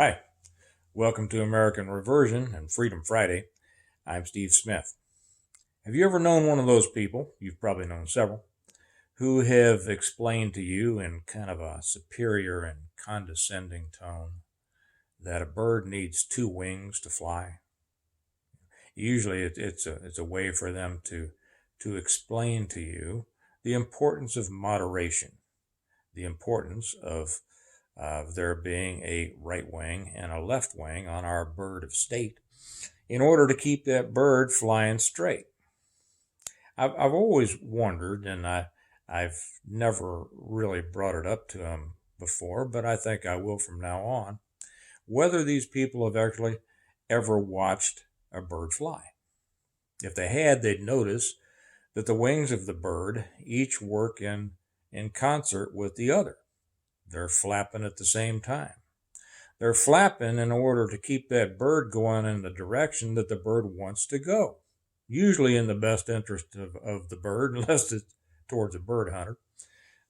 Hi, welcome to American Reversion and Freedom Friday. I'm Steve Smith. Have you ever known one of those people, you've probably known several, who have explained to you in kind of a superior and condescending tone that a bird needs two wings to fly? Usually it's a way for them to explain to you the importance of moderation, the importance of there being a right wing and a left wing on our bird of state in order to keep that bird flying straight. I've always wondered, and I've never really brought it up to him before, but I think I will from now on, whether these people have actually ever watched a bird fly. If they had, they'd notice that the wings of the bird each work in concert with the other. They're flapping at the same time. They're flapping in order to keep that bird going in the direction that the bird wants to go, usually in the best interest of the bird, unless it's towards a bird hunter.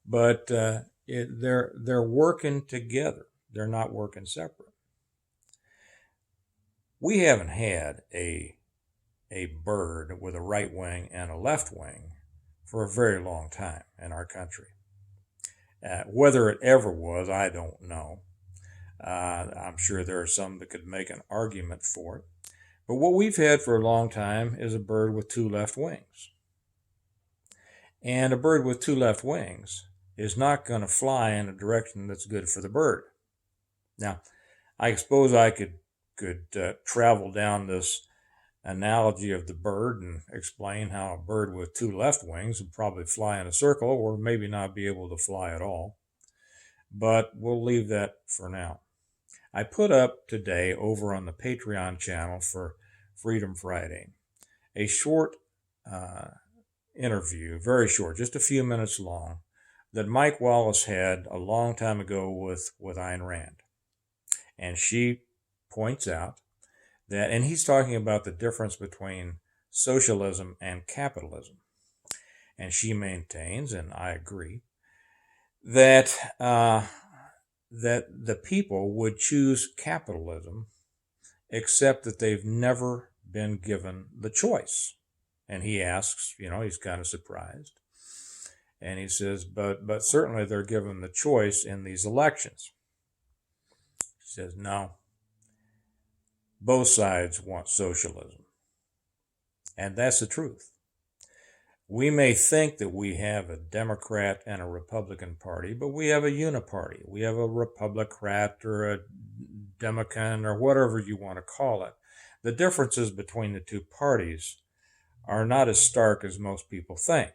But they're working together. They're not working separate. We haven't had a bird with a right wing and a left wing for a very long time in our country. Whether it ever was, I don't know. I'm sure there are some that could make an argument for it. But what we've had for a long time is a bird with two left wings. And a bird with two left wings is not going to fly in a direction that's good for the bird. Now, I suppose I could travel down this analogy of the bird and explain how a bird with two left wings would probably fly in a circle or maybe not be able to fly at all. But we'll leave that for now. I put up today over on the Patreon channel for Freedom Friday a short interview, very short, just a few minutes long, that Mike Wallace had a long time ago with Ayn Rand. And she points out that, and he's talking about the difference between socialism and capitalism. And she maintains, and I agree, that that the people would choose capitalism, except that they've never been given the choice. And he asks, he's kind of surprised. And he says, but certainly they're given the choice in these elections. He says, no, both sides want socialism. And that's the truth. We may think that we have a Democrat and a Republican Party, but we have a uniparty. We have a Republicrat or a Democrat or whatever you want to call it. The differences between the two parties are not as stark as most people think.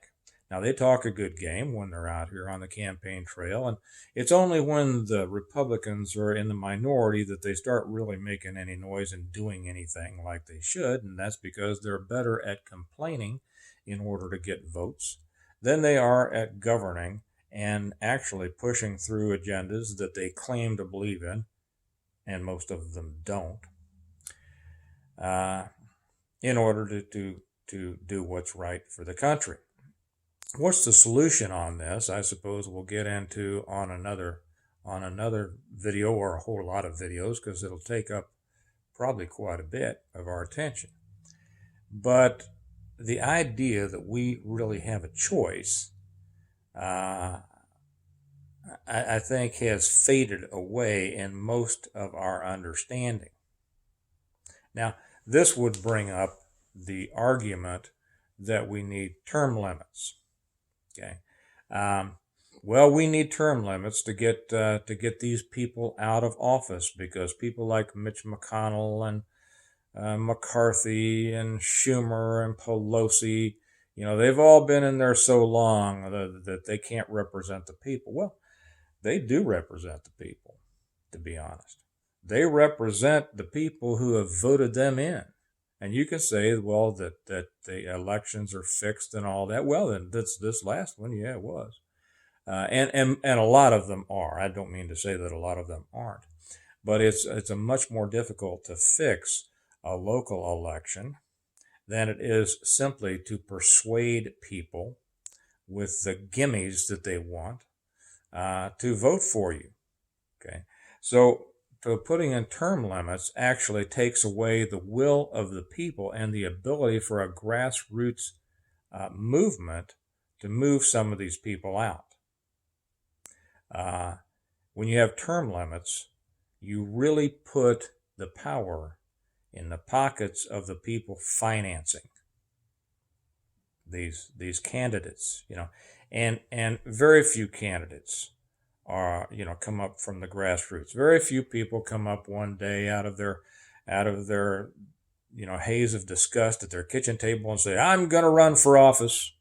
Now, they talk a good game when they're out here on the campaign trail, and it's only when the Republicans are in the minority that they start really making any noise and doing anything like they should, and that's because they're better at complaining in order to get votes than they are at governing and actually pushing through agendas that they claim to believe in, and most of them don't, in order to do what's right for the country. What's the solution on this? I suppose we'll get into on another video, or a whole lot of videos, because it'll take up probably quite a bit of our attention. But the idea that we really have a choice, I think, has faded away in most of our understanding. Now, this would bring up the argument that we need term limits. Okay, well, we need term limits to get these people out of office, because people like Mitch McConnell and McCarthy and Schumer and Pelosi, they've all been in there so long that they can't represent the people. Well, they do represent the people, to be honest. They represent the people who have voted them in. And you can say, well, that the elections are fixed and all that. Well, then this last one, yeah, it was. And a lot of them are. I don't mean to say that a lot of them aren't. But it's a much more difficult to fix a local election than it is simply to persuade people with the gimmies that they want to vote for you. Okay, so So putting in term limits actually takes away the will of the people and the ability for a grassroots movement to move some of these people out. When you have term limits, you really put the power in the pockets of the people financing these candidates, and very few candidates are, come up from the grassroots. Very few people come up one day out of their haze of disgust at their kitchen table and say, I'm going to run for office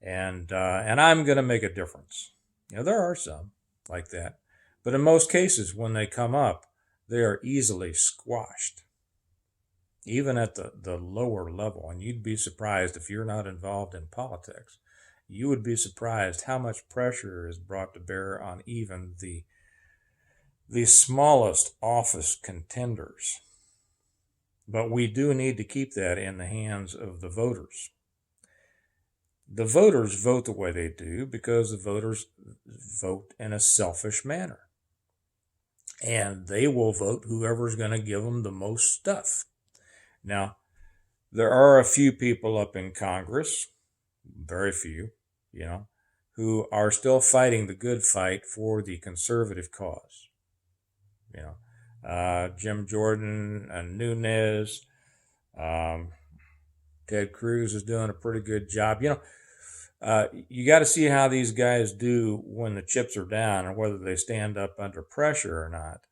and I'm going to make a difference. There are some like that, but in most cases, when they come up, they are easily squashed, even at the lower level. And you'd be surprised, if you're not involved in politics, you would be surprised how much pressure is brought to bear on even the smallest office contenders. But we do need to keep that in the hands of the voters. The voters vote the way they do because the voters vote in a selfish manner. And they will vote whoever's going to give them the most stuff. Now, there are a few people up in Congress, very few, who are still fighting the good fight for the conservative cause. Jim Jordan and Nunes, Ted Cruz is doing a pretty good job. You got to see how these guys do when the chips are down, or whether they stand up under pressure or not.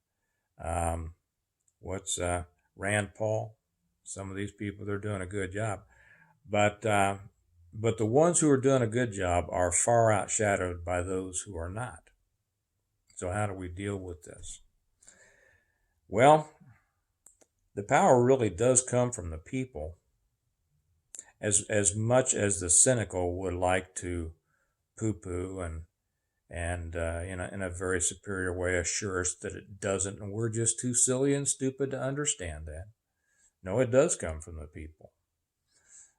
Rand Paul? Some of these people, they're doing a good job. But the ones who are doing a good job are far outshadowed by those who are not. So how do we deal with this? Well, the power really does come from the people, as much as the cynical would like to poo-poo and in a very superior way assure us that it doesn't, and we're just too silly and stupid to understand that. No, it does come from the people.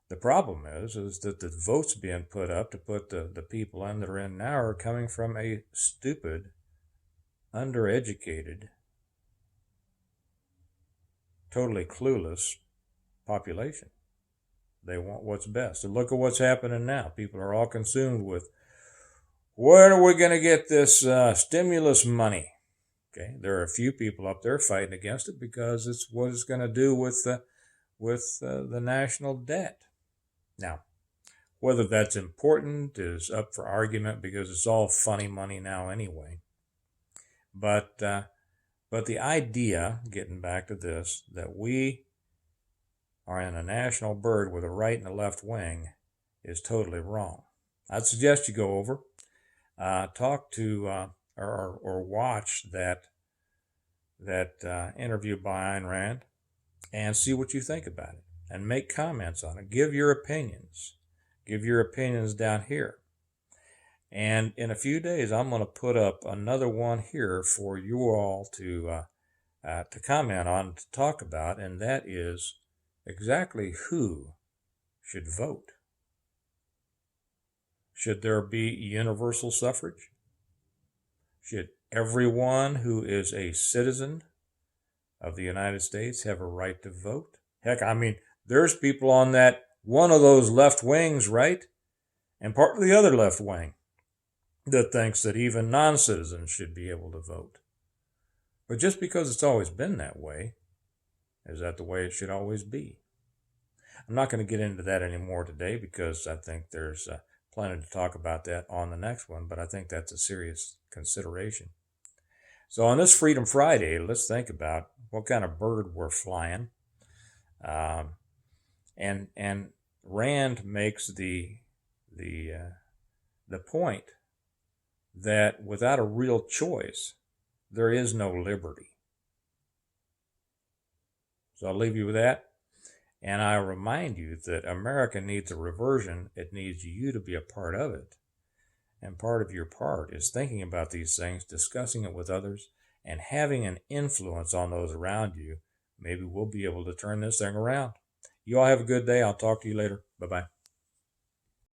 The problem is that the votes being put up to put the people in that are in now are coming from a stupid, undereducated, totally clueless population. They want what's best. And look at what's happening now. People are all consumed with, where are we going to get this stimulus money? Okay, there are a few people up there fighting against it because it's what it's going to do with the national debt. Now, whether that's important is up for argument because it's all funny money now anyway. But the idea, getting back to this, that we are in a national bird with a right and a left wing is totally wrong. I'd suggest you go over, talk to or watch that interview by Ayn Rand and see what you think about it and make comments on it. Give your opinions. Give your opinions down here. And in a few days, I'm going to put up another one here for you all to comment on, to talk about, and that is exactly who should vote. Should there be universal suffrage? Should everyone who is a citizen of the United States have a right to vote? Heck, I mean, there's people on that one of those left wings, right? And part of the other left wing that thinks that even non-citizens should be able to vote. But just because it's always been that way, is that the way it should always be? I'm not going to get into that anymore today because I think there's plenty to talk about that on the next one, but I think that's a serious consideration. So on this Freedom Friday, let's think about what kind of bird we're flying. And Rand makes the point that without a real choice, there is no liberty. So I'll leave you with that. And I remind you that America needs a reversion. It needs you to be a part of it. And part of your part is thinking about these things, discussing it with others, and having an influence on those around you. Maybe we'll be able to turn this thing around. You all have a good day. I'll talk to you later. Bye-bye.